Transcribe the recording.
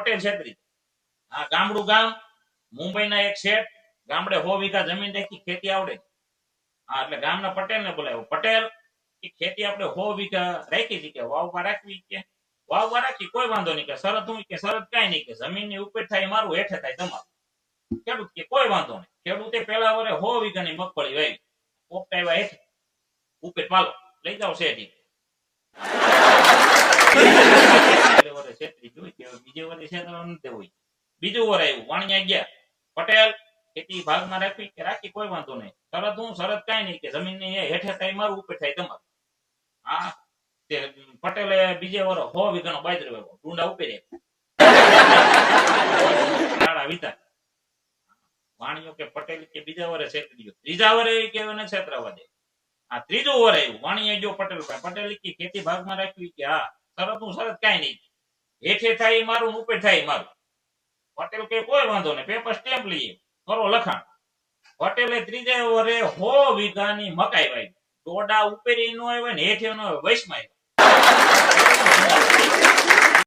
પટેલ છેતરી આ ગામડું ગામ મુંબઈના એક શેઠ ગામડે 100 વીઘા જમીન રાખી ખેતી આવડે હા એટલે ગામના પટેલ ને બોલાવ્યો પટેલ એ ખેતી આપણે 100 વીઘા રાખી હતી કે વાવવા રાખવી કે વાવવા રાખી કોઈ વાંધો નહીં કે શરત હું કે શરત કઈ નહીં કે જમીનની ઉપર થાય મારું હેઠે થાય તમારું ખેડૂત કે કોઈ વાંધો નહીં ખેડૂતે પેલા વરે 100 વીઘાની મગફળી વાવી પોપટા આવ્યા હેઠે ઉપર પાલો લઈ જાઓ શેઠી બીજે વરે છેતરવા નથી દેવું બીજું વર આવ્યું વાણિયા ગયા પટેલ ખેતી ભાગમાં રાખવી કે રાખી કોઈ વાંધો નહીં શરત હું શરત કઈ નહીં કે જમીનની હેઠે થાય મારું ઉપર થાય તમારું હા તે પટેલે બીજે વર 100 વીઘાનો બાજરો વાવ્યો ડુંડા ઉપર વિતા વાણિયો કે પટેલ કે બીજા વરે છેતરી ત્રીજા વરે કેવું ને છેતરાવા દે આ ત્રીજું વર આવ્યું વાણિયા ગયો પટેલ પટેલ કે ખેતી ભાગમાં રાખવી કે હા શરત હું શરત કઈ નહીં હેઠે થાય મારું ઉપર થાય મારું પટેલ કે કોઈ વાંધો નહીં પેપર સ્ટેમ્પ લઈએ કરો લખાણ પટેલે ત્રીજે વરે 100 વીઘાની મકાઈ વાવી ડોડા ઉપેરી નો આવે ને હેઠે નો આવે વૈશમાં